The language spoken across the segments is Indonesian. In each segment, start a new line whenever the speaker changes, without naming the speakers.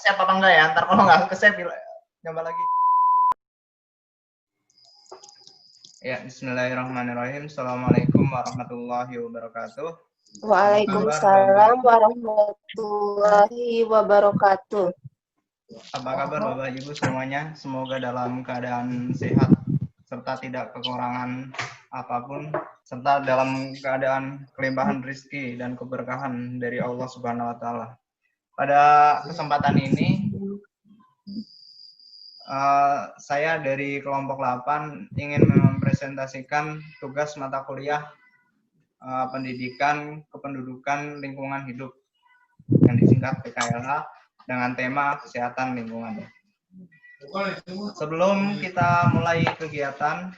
Siapa apa enggak ya? Ntar kalau nggak ke save, coba lagi. Ya, bismillahirrahmanirrahim. Assalamualaikum warahmatullahi wabarakatuh.
Waalaikumsalam warahmatullahi wabarakatuh.
Apa kabar Bapak Ibu semuanya? Semoga dalam keadaan sehat serta tidak kekurangan apapun, serta dalam keadaan kelimpahan rezeki dan keberkahan dari Allah Subhanahu wa taala. Pada kesempatan ini saya dari kelompok 8 ingin mempresentasikan tugas mata kuliah pendidikan kependudukan lingkungan hidup yang disingkat PKLH dengan tema kesehatan lingkungan. Sebelum kita mulai kegiatan,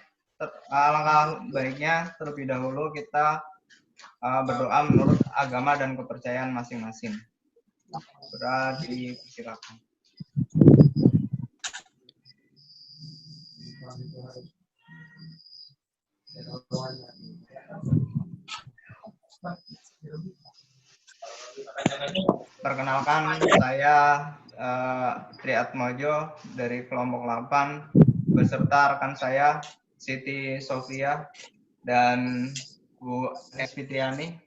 alangkah baiknya terlebih dahulu kita berdoa menurut agama dan kepercayaan masing-masing. Sudah dipersilakan. Perkenalkan, saya Triatmojo dari kelompok 8 beserta rekan saya Siti Sofia dan Bu Esfitiani.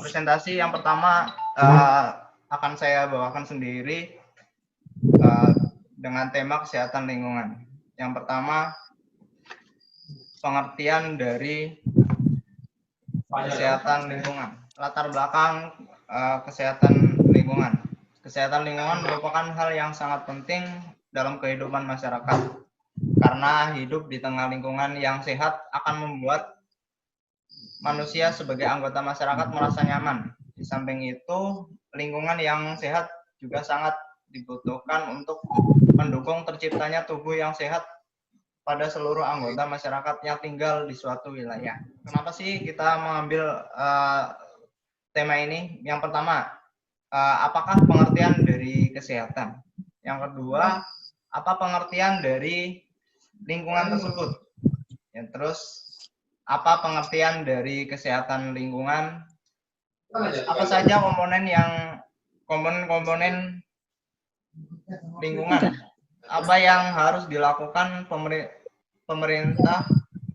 Presentasi yang pertama akan saya bawakan sendiri dengan tema kesehatan lingkungan. Yang pertama, pengertian dari kesehatan lingkungan. Latar belakang kesehatan lingkungan. Kesehatan lingkungan merupakan hal yang sangat penting dalam kehidupan masyarakat. Karena hidup di tengah lingkungan yang sehat akan membuat manusia sebagai anggota masyarakat merasa nyaman. Di samping itu, lingkungan yang sehat juga sangat dibutuhkan untuk mendukung terciptanya tubuh yang sehat pada seluruh anggota masyarakat yang tinggal di suatu wilayah. Kenapa sih kita mengambil tema ini? Yang pertama, apakah pengertian dari kesehatan? Yang kedua, apa pengertian dari lingkungan tersebut? Ya, terus, apa pengertian dari kesehatan lingkungan? Apa saja komponen lingkungan? Apa yang harus dilakukan pemerintah,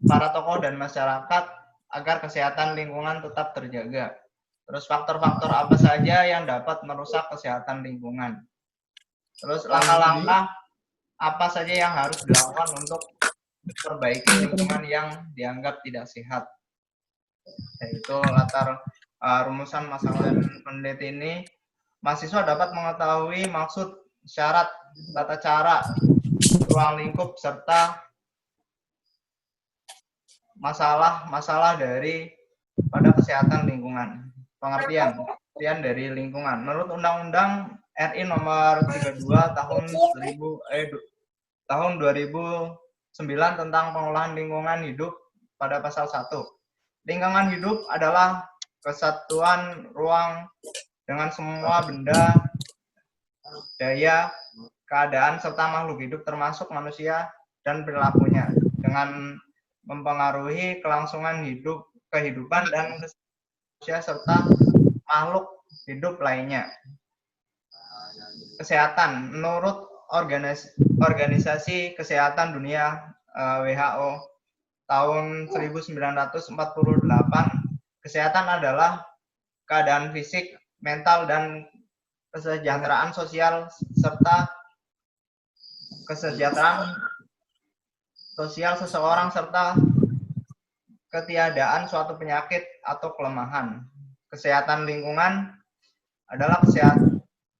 para tokoh dan masyarakat agar kesehatan lingkungan tetap terjaga. Terus faktor-faktor apa saja yang dapat merusak kesehatan lingkungan. Terus langkah-langkah apa saja yang harus dilakukan untuk memperbaiki lingkungan yang dianggap tidak sehat. Yaitu latar rumusan masalah dan peneliti ini, mahasiswa dapat mengetahui maksud, syarat, tata cara, ruang lingkup, serta masalah dari pada kesehatan lingkungan. Pengertian dari lingkungan. Menurut Undang-Undang RI nomor 32 tahun 2009 tentang pengolahan lingkungan hidup pada pasal 1. Lingkungan hidup adalah kesatuan ruang dengan semua benda, daya, keadaan, serta makhluk hidup termasuk manusia dan perilakunya dengan mempengaruhi kelangsungan kehidupan dan manusia serta makhluk hidup lainnya. Kesehatan. Menurut Organisasi Kesehatan Dunia WHO tahun 1948, kesehatan adalah keadaan fisik, mental, dan kesejahteraan sosial serta kesejahteraan sosial seseorang serta ketiadaan suatu penyakit atau kelemahan. Kesehatan lingkungan adalah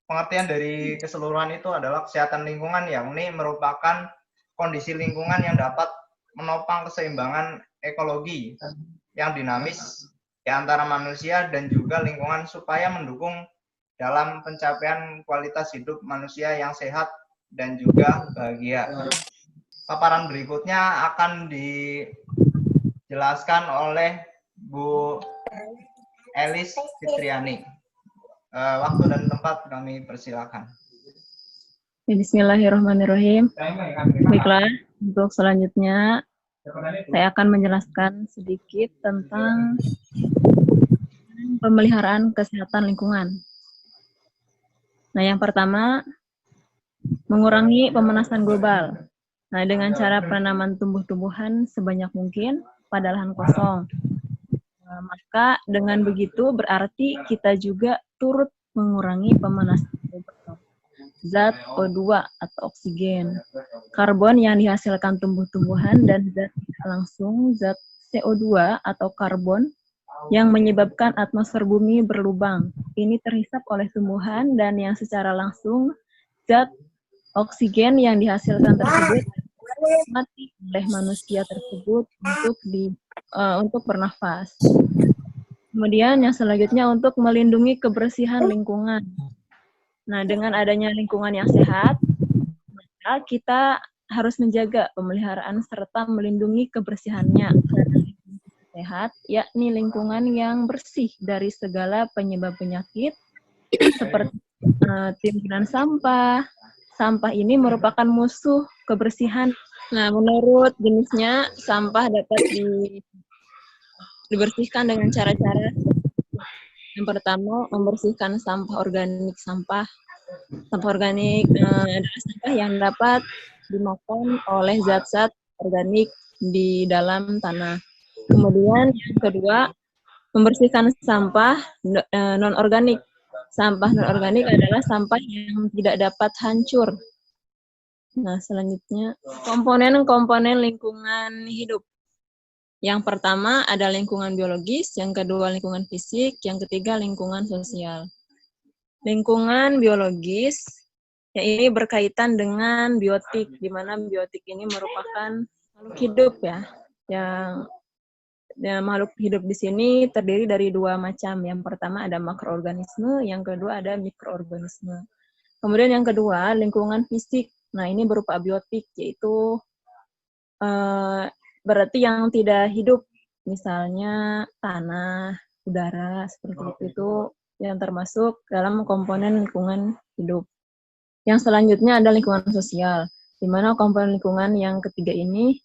pengertian dari keseluruhan itu adalah kesehatan lingkungan, yakni merupakan kondisi lingkungan yang dapat menopang keseimbangan ekologi yang dinamis di antara manusia dan juga lingkungan supaya mendukung dalam pencapaian kualitas hidup manusia yang sehat dan juga bahagia. Paparan berikutnya akan dijelaskan oleh Bu Elis Fitriani. Waktu dan tempat kami persilakan.
Bismillahirrahmanirrahim. Baiklah, untuk selanjutnya saya akan menjelaskan sedikit tentang pemeliharaan kesehatan lingkungan. Nah, yang pertama, mengurangi pemanasan global. Nah, dengan cara penanaman tumbuh-tumbuhan sebanyak mungkin pada lahan kosong. Nah, maka dengan begitu berarti kita juga turut mengurangi pemanasan global. Zat O2 atau oksigen, karbon yang dihasilkan tumbuh-tumbuhan, dan zat langsung zat CO2 atau karbon yang menyebabkan atmosfer bumi berlubang. Ini terhisap oleh tumbuhan, dan yang secara langsung zat oksigen yang dihasilkan tersebut mati oleh manusia tersebut untuk bernafas. Kemudian yang selanjutnya untuk melindungi kebersihan lingkungan. Nah, dengan adanya lingkungan yang sehat, maka kita harus menjaga pemeliharaan serta melindungi kebersihannya. Karena lingkungan sehat, yakni lingkungan yang bersih dari segala penyebab penyakit, seperti timbunan sampah. Sampah ini merupakan musuh kebersihan. Nah, menurut jenisnya, sampah dapat dibersihkan dengan cara-cara. Yang pertama, membersihkan sampah organik. Sampah organik adalah sampah yang dapat dimakan oleh zat-zat organik di dalam tanah. Kemudian yang kedua, membersihkan sampah non-organik. Sampah non-organik adalah sampah yang tidak dapat hancur. Nah, selanjutnya, komponen-komponen lingkungan hidup. Yang pertama ada lingkungan biologis, yang kedua lingkungan fisik, yang ketiga lingkungan sosial. Lingkungan biologis, ya ini berkaitan dengan biotik, di mana biotik ini merupakan makhluk hidup yang makhluk hidup di sini terdiri dari dua macam. Yang pertama ada makroorganisme, yang kedua ada mikroorganisme. Kemudian yang kedua lingkungan fisik. Nah, ini berupa biotik, yaitu berarti yang tidak hidup, misalnya tanah, udara, seperti itu yang termasuk dalam komponen lingkungan hidup. Yang selanjutnya ada lingkungan sosial, di mana komponen lingkungan yang ketiga ini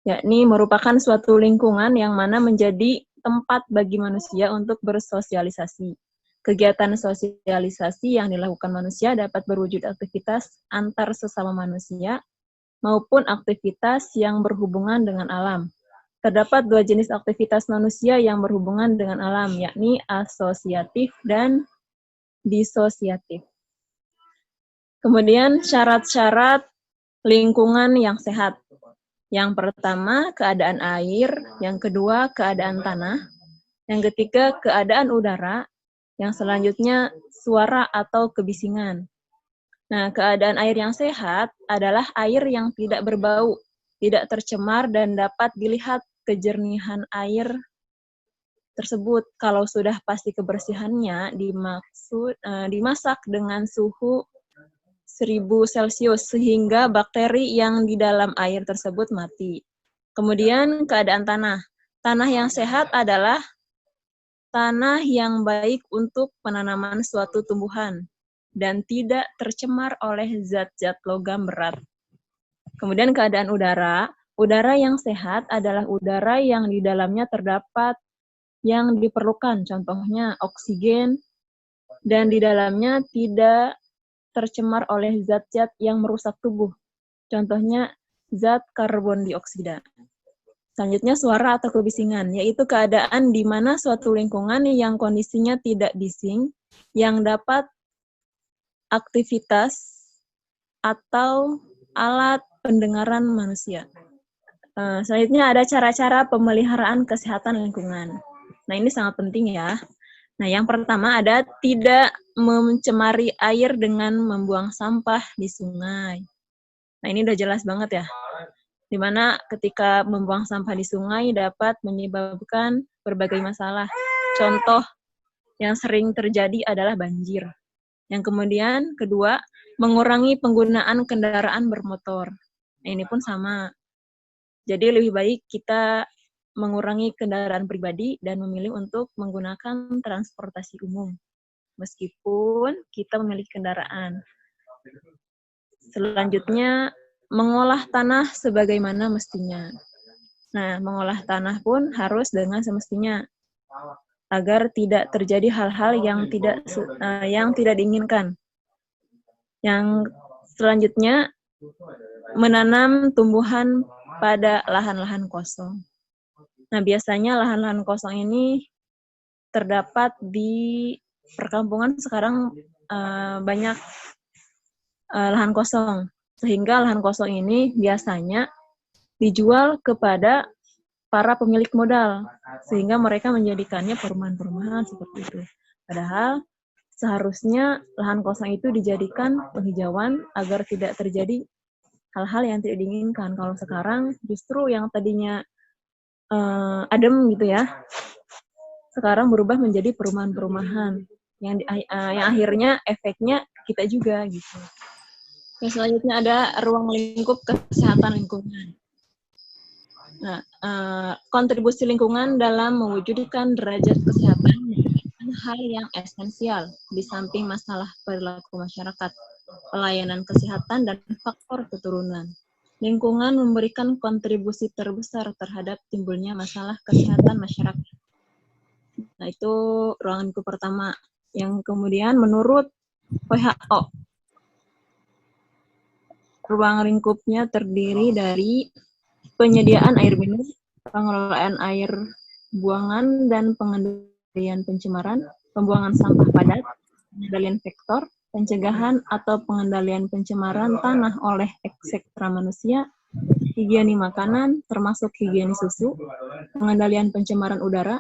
yakni merupakan suatu lingkungan yang mana menjadi tempat bagi manusia untuk bersosialisasi. Kegiatan sosialisasi yang dilakukan manusia dapat berwujud aktivitas antar sesama manusia maupun aktivitas yang berhubungan dengan alam. Terdapat dua jenis aktivitas manusia yang berhubungan dengan alam, yakni asosiatif dan disosiatif. Kemudian syarat-syarat lingkungan yang sehat. Yang pertama, keadaan air. Yang kedua, keadaan tanah. Yang ketiga, keadaan udara. Yang selanjutnya, suara atau kebisingan. Nah, keadaan air yang sehat adalah air yang tidak berbau, tidak tercemar, dan dapat dilihat kejernihan air tersebut. Kalau sudah pasti kebersihannya, dimasak dengan suhu 1000 Celcius, sehingga bakteri yang di dalam air tersebut mati. Kemudian keadaan tanah. Tanah yang sehat adalah tanah yang baik untuk penanaman suatu tumbuhan dan tidak tercemar oleh zat-zat logam berat. Kemudian keadaan udara. Udara yang sehat adalah udara yang di dalamnya terdapat yang diperlukan, contohnya oksigen, dan di dalamnya tidak tercemar oleh zat-zat yang merusak tubuh, contohnya zat karbon dioksida. Selanjutnya suara atau kebisingan, yaitu keadaan di mana suatu lingkungan yang kondisinya tidak bising, yang dapat aktivitas atau alat pendengaran manusia. Selanjutnya ada cara-cara pemeliharaan kesehatan lingkungan. Nah, ini sangat penting ya. Nah, yang pertama ada tidak mencemari air dengan membuang sampah di sungai. Nah, ini udah jelas banget ya. Di mana ketika membuang sampah di sungai dapat menyebabkan berbagai masalah. Contoh yang sering terjadi adalah banjir. Yang kemudian kedua, mengurangi penggunaan kendaraan bermotor. Nah, ini pun sama. Jadi lebih baik kita mengurangi kendaraan pribadi dan memilih untuk menggunakan transportasi umum, meskipun kita memiliki kendaraan. Selanjutnya, mengolah tanah sebagaimana mestinya. Nah, mengolah tanah pun harus dengan semestinya. agar tidak terjadi hal-hal yang tidak diinginkan. Yang selanjutnya, menanam tumbuhan pada lahan-lahan kosong. Nah, biasanya lahan-lahan kosong ini terdapat di perkampungan sekarang banyak lahan kosong. Sehingga lahan kosong ini biasanya dijual kepada para pemilik modal. Sehingga mereka menjadikannya perumahan-perumahan seperti itu. Padahal seharusnya lahan kosong itu dijadikan penghijauan agar tidak terjadi hal-hal yang tidak diinginkan. Kalau sekarang justru yang tadinya adem gitu ya, sekarang berubah menjadi perumahan-perumahan yang akhirnya efeknya kita juga gitu. Yang selanjutnya ada ruang lingkup kesehatan lingkungan. Nah, kontribusi lingkungan dalam mewujudkan derajat kesehatan merupakan hal yang esensial di samping masalah perilaku masyarakat, pelayanan kesehatan, dan faktor keturunan. Lingkungan memberikan kontribusi terbesar terhadap timbulnya masalah kesehatan masyarakat. Nah, itu ruang lingkup pertama. Yang kemudian menurut WHO, ruang lingkupnya terdiri dari penyediaan air minum, pengelolaan air buangan dan pengendalian pencemaran, pembuangan sampah padat, pengendalian vektor, pencegahan atau pengendalian pencemaran tanah oleh ekstra manusia, higiene makanan, termasuk higiene susu, pengendalian pencemaran udara,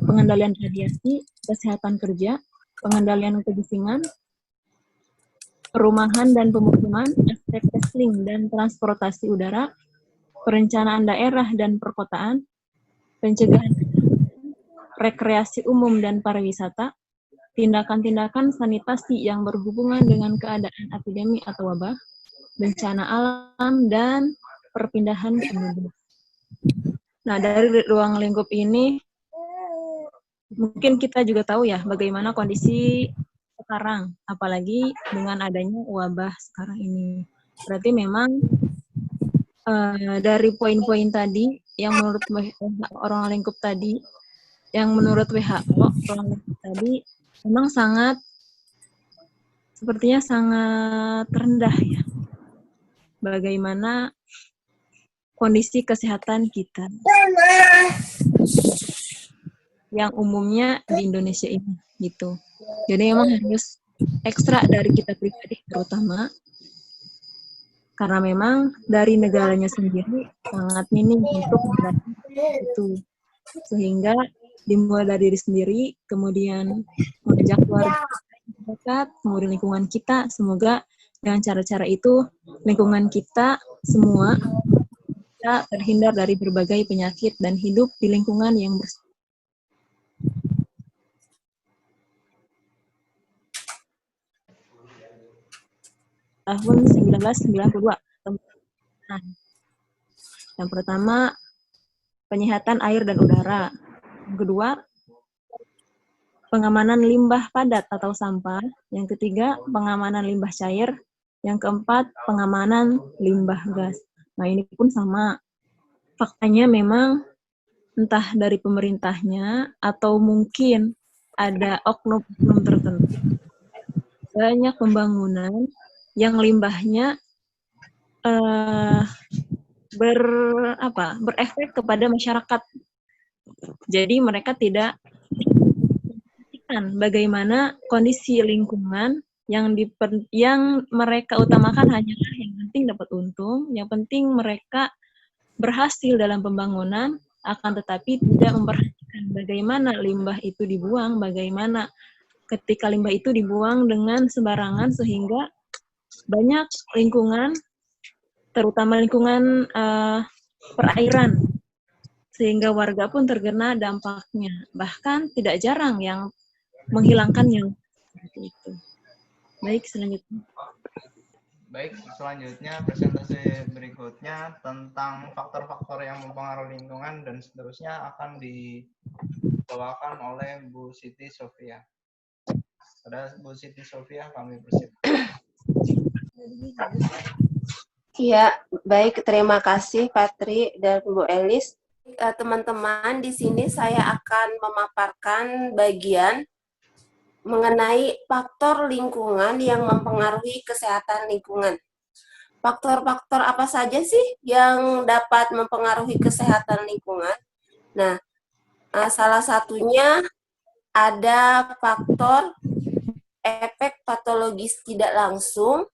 pengendalian radiasi, kesehatan kerja, pengendalian kebisingan, perumahan dan pemukiman, aspek testing dan transportasi udara, perencanaan daerah dan perkotaan, pencegahan rekreasi umum dan pariwisata, tindakan-tindakan sanitasi yang berhubungan dengan keadaan epidemi atau wabah, bencana alam, dan perpindahan penduduk. Nah, dari ruang lingkup ini, mungkin kita juga tahu ya bagaimana kondisi sekarang, apalagi dengan adanya wabah sekarang ini. Berarti memang dari poin-poin tadi yang menurut orang lingkup tadi, yang menurut WHO orang lingkup tadi memang sepertinya sangat rendah ya. Bagaimana kondisi kesehatan kita yang umumnya di Indonesia ini gitu. Jadi memang harus ekstra dari kita pribadi terutama. Karena memang dari negaranya sendiri sangat minim untuk membantu itu. Sehingga dimulai dari diri sendiri, kemudian mengajak keluarga dekat, kemudian lingkungan kita. Semoga dengan cara-cara itu, lingkungan kita semua bisa terhindar dari berbagai penyakit dan hidup di lingkungan yang bersih. Tahun 1992. Nah, yang pertama, penyihatan air dan udara. Yang kedua, pengamanan limbah padat atau sampah. Yang ketiga, pengamanan limbah cair. Yang keempat, pengamanan limbah gas. Nah, ini pun sama. Faktanya memang entah dari pemerintahnya atau mungkin ada oknum-oknum tertentu. Banyak pembangunan yang limbahnya berefek kepada masyarakat. Jadi mereka tidak memperhatikan bagaimana kondisi lingkungan yang mereka utamakan hanyalah yang penting dapat untung, yang penting mereka berhasil dalam pembangunan, akan tetapi tidak memperhatikan bagaimana limbah itu dibuang, bagaimana ketika limbah itu dibuang dengan sembarangan sehingga banyak lingkungan, terutama lingkungan perairan, sehingga warga pun terkena dampaknya. Bahkan tidak jarang yang menghilangkan yang seperti itu. Baik, selanjutnya.
Baik, selanjutnya presentasi berikutnya tentang faktor-faktor yang mempengaruhi lingkungan dan seterusnya akan dibawakan oleh Bu Siti Sofia. Pada Bu Siti Sofia kami persilakan.
Iya, baik. Terima kasih Patri dan Bu Elis. teman-teman, di sini saya akan memaparkan bagian mengenai faktor lingkungan yang mempengaruhi kesehatan lingkungan. Faktor-faktor apa saja sih yang dapat mempengaruhi kesehatan lingkungan? Nah, salah satunya ada faktor efek patologis tidak langsung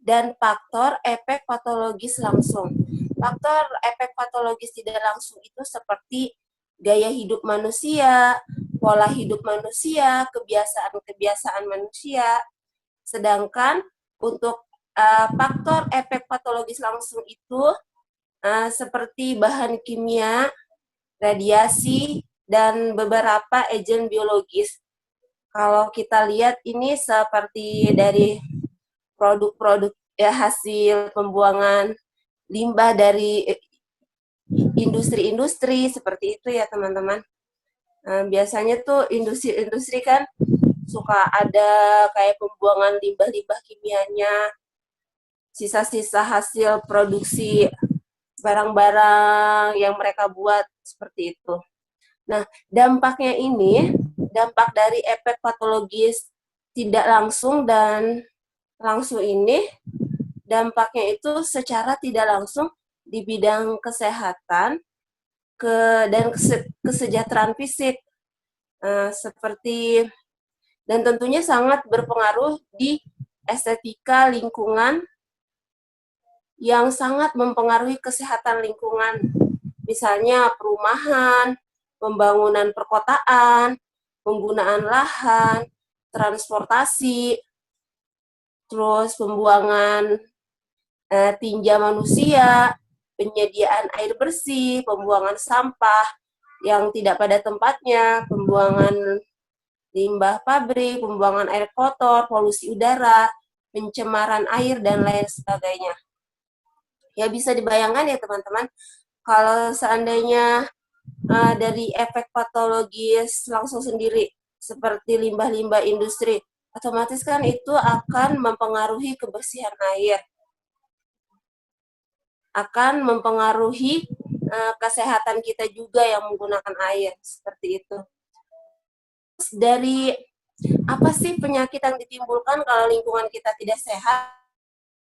dan faktor efek patologis langsung. Faktor efek patologis tidak langsung itu seperti gaya hidup manusia, pola hidup manusia, kebiasaan-kebiasaan manusia. Sedangkan untuk faktor efek patologis langsung itu seperti bahan kimia, radiasi, dan beberapa agen biologis. Kalau kita lihat ini seperti dari produk-produk hasil pembuangan limbah dari industri-industri seperti itu ya teman-teman. Biasanya tuh industri-industri kan suka ada kayak pembuangan limbah-limbah kimianya, sisa-sisa hasil produksi barang-barang yang mereka buat seperti itu. Nah, dampaknya ini, dampak dari efek patologis tidak langsung dan langsung ini, dampaknya itu secara tidak langsung di bidang kesehatan dan kesejahteraan fisik, seperti dan tentunya sangat berpengaruh di estetika lingkungan yang sangat mempengaruhi kesehatan lingkungan, misalnya perumahan, pembangunan perkotaan, penggunaan lahan, transportasi, terus pembuangan tinja manusia, penyediaan air bersih, pembuangan sampah yang tidak pada tempatnya, pembuangan limbah pabrik, pembuangan air kotor, polusi udara, pencemaran air, dan lain sebagainya. Ya bisa dibayangkan ya teman-teman, kalau seandainya dari efek patologis langsung sendiri, seperti limbah-limbah industri, otomatis kan itu akan mempengaruhi kebersihan air, akan mempengaruhi kesehatan kita juga yang menggunakan air, seperti itu. Dari apa sih penyakit yang ditimbulkan kalau lingkungan kita tidak sehat?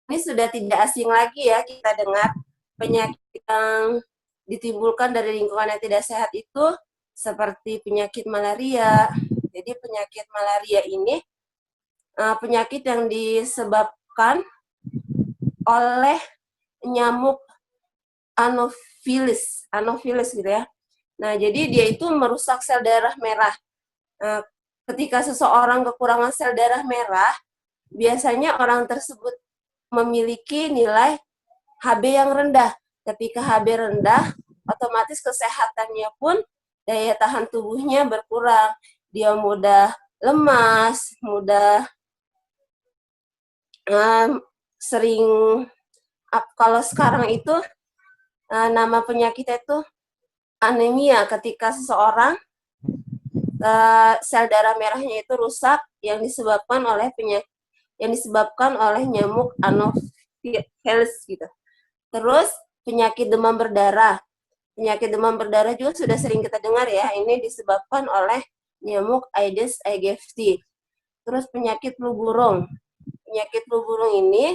Ini sudah tidak asing lagi ya kita dengar penyakit yang ditimbulkan dari lingkungan yang tidak sehat itu seperti penyakit malaria. Jadi penyakit malaria ini penyakit yang disebabkan oleh nyamuk Anopheles gitu ya. Nah, jadi dia itu merusak sel darah merah. Ketika seseorang kekurangan sel darah merah, biasanya orang tersebut memiliki nilai HB yang rendah. Ketika HB rendah, otomatis kesehatannya pun daya tahan tubuhnya berkurang. Dia mudah lemas, mudah sering, kalau sekarang itu nama penyakitnya itu anemia, ketika seseorang sel darah merahnya itu rusak yang disebabkan oleh nyamuk Anopheles gitu. Terus penyakit demam berdarah. Penyakit demam berdarah juga sudah sering kita dengar ya, ini disebabkan oleh nyamuk Aedes aegypti. Terus penyakit flu burung. Penyakit flu burung ini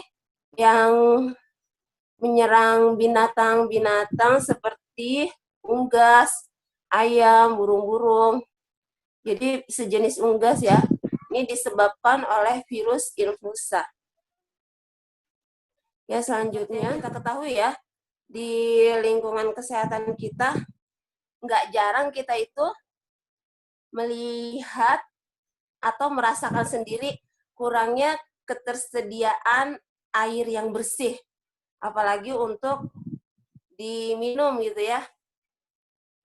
yang menyerang binatang-binatang seperti unggas, ayam, burung-burung. Jadi sejenis unggas ya. Ini disebabkan oleh virus influenza. Ya, selanjutnya kita ketahui ya, di lingkungan kesehatan kita, nggak jarang kita itu melihat atau merasakan sendiri kurangnya ketersediaan air yang bersih, apalagi untuk diminum gitu ya.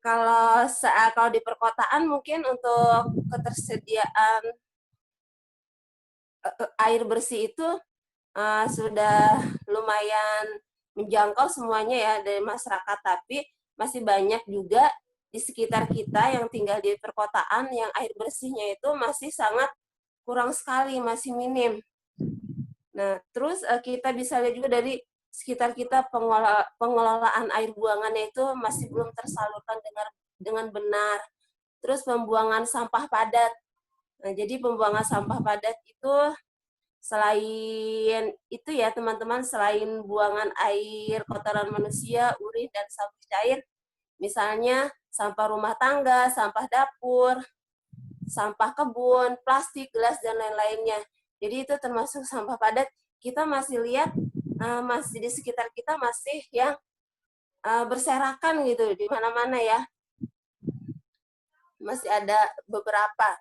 Kalau di perkotaan mungkin untuk ketersediaan air bersih itu sudah lumayan menjangkau semuanya ya dari masyarakat, tapi masih banyak juga di sekitar kita yang tinggal di perkotaan yang air bersihnya itu masih sangat kurang sekali, masih minim. Nah, terus kita bisa lihat juga dari sekitar kita pengelolaan air buangannya itu masih belum tersalurkan dengan benar. Terus pembuangan sampah padat. Nah, jadi pembuangan sampah padat itu selain itu ya teman-teman, selain buangan air, kotoran manusia, urin, dan sampah cair, misalnya sampah rumah tangga, sampah dapur, sampah kebun, plastik, gelas, dan lain-lainnya. Jadi itu termasuk sampah padat. Kita masih lihat masih di sekitar kita masih yang berserakan gitu di mana-mana ya. Masih ada beberapa.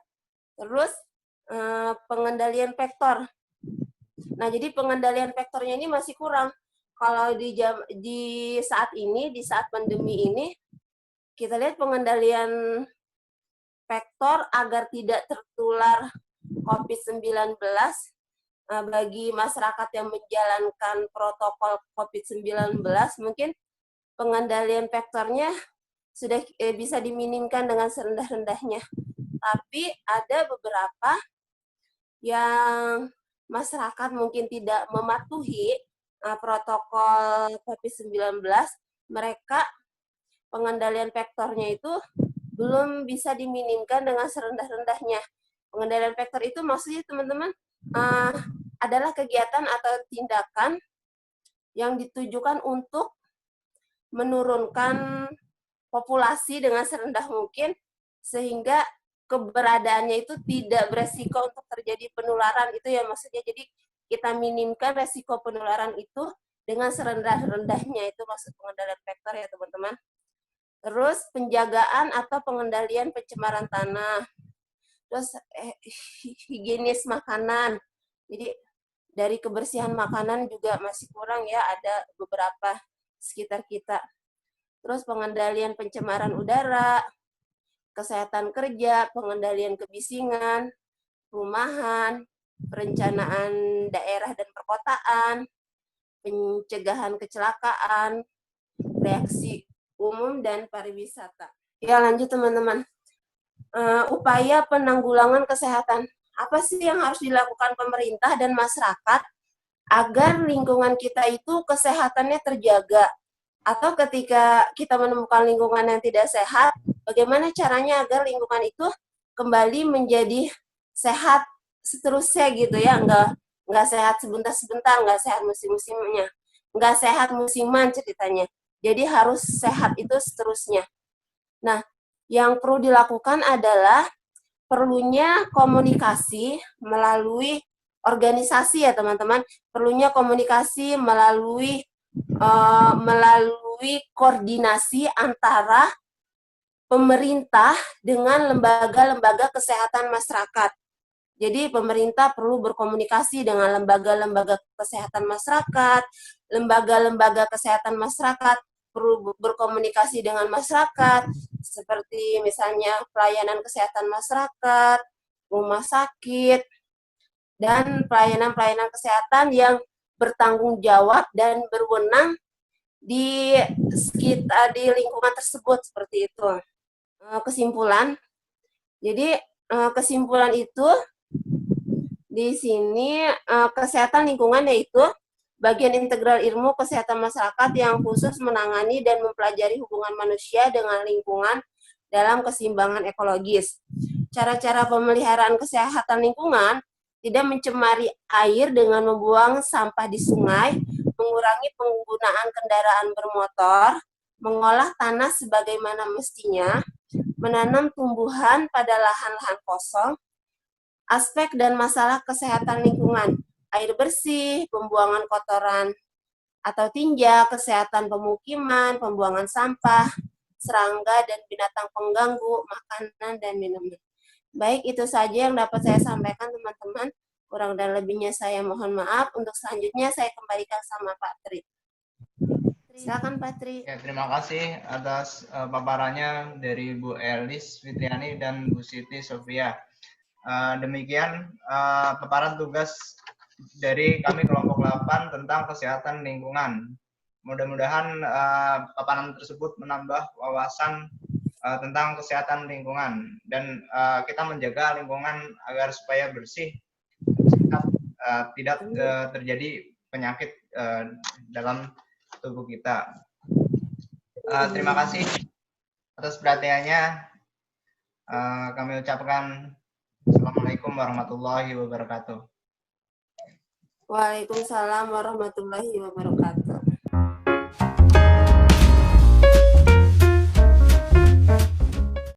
Terus pengendalian vektor. Nah, jadi pengendalian vektornya ini masih kurang. Kalau di saat ini, di saat pandemi ini, kita lihat pengendalian vektor agar tidak tertular COVID-19 bagi masyarakat yang menjalankan protokol COVID-19, mungkin pengendalian vektornya sudah bisa diminimkan dengan serendah-rendahnya. Tapi ada beberapa yang masyarakat mungkin tidak mematuhi protokol COVID-19, mereka pengendalian vektornya itu belum bisa diminimkan dengan serendah-rendahnya. Pengendalian vektor itu maksudnya teman-teman adalah kegiatan atau tindakan yang ditujukan untuk menurunkan populasi dengan serendah mungkin sehingga keberadaannya itu tidak beresiko untuk terjadi penularan. Itu ya maksudnya. Jadi kita minimkan resiko penularan itu dengan serendah-rendahnya, itu maksud pengendalian vektor ya teman-teman. Terus penjagaan atau pengendalian pencemaran tanah. Terus higienis makanan. Jadi dari kebersihan makanan juga masih kurang ya, ada beberapa sekitar kita. Terus pengendalian pencemaran udara, kesehatan kerja, pengendalian kebisingan, perumahan, perencanaan daerah dan perkotaan, pencegahan kecelakaan, reaksi umum, dan pariwisata. Ya, lanjut teman-teman. Upaya penanggulangan kesehatan. Apa sih yang harus dilakukan pemerintah dan masyarakat agar lingkungan kita itu kesehatannya terjaga? Atau ketika kita menemukan lingkungan yang tidak sehat, bagaimana caranya agar lingkungan itu kembali menjadi sehat seterusnya gitu ya, nggak sehat sebentar-sebentar, nggak sehat musim-musimnya, nggak sehat musiman ceritanya. Jadi harus sehat itu seterusnya. Nah, yang perlu dilakukan adalah perlunya komunikasi melalui organisasi ya teman-teman, perlunya komunikasi melalui koordinasi antara pemerintah dengan lembaga-lembaga kesehatan masyarakat. Jadi pemerintah perlu berkomunikasi dengan lembaga-lembaga kesehatan masyarakat, lembaga-lembaga kesehatan masyarakat perlu berkomunikasi dengan masyarakat, seperti misalnya pelayanan kesehatan masyarakat, rumah sakit, dan pelayanan-pelayanan kesehatan yang bertanggung jawab dan berwenang di sekitar di lingkungan tersebut, seperti itu. Kesimpulan. Jadi kesimpulan itu di sini kesehatan lingkungan yaitu bagian integral ilmu kesehatan masyarakat yang khusus menangani dan mempelajari hubungan manusia dengan lingkungan dalam keseimbangan ekologis. Cara-cara pemeliharaan kesehatan lingkungan tidak mencemari air dengan membuang sampah di sungai, mengurangi penggunaan kendaraan bermotor, mengolah tanah sebagaimana mestinya, menanam tumbuhan pada lahan-lahan kosong, aspek dan masalah kesehatan lingkungan, air bersih, pembuangan kotoran atau tinja, kesehatan pemukiman, pembuangan sampah, serangga dan binatang pengganggu, makanan dan minuman. Baik, itu saja yang dapat saya sampaikan teman-teman. Kurang dan lebihnya saya mohon maaf. Untuk selanjutnya saya kembalikan sama Pak Tri. Silakan Pak Tri.
Ya, terima kasih atas paparannya dari Bu Elis Fitriani dan Bu Siti Sofia. Demikian paparan tugas dari kami kelompok 8 tentang kesehatan lingkungan. Mudah-mudahan paparan tersebut menambah wawasan tentang kesehatan lingkungan dan kita menjaga lingkungan agar supaya bersih, tidak terjadi penyakit dalam tubuh kita. Terima kasih atas perhatiannya. Kami ucapkan Assalamualaikum warahmatullahi wabarakatuh.
Waalaikumsalam warahmatullahi wabarakatuh.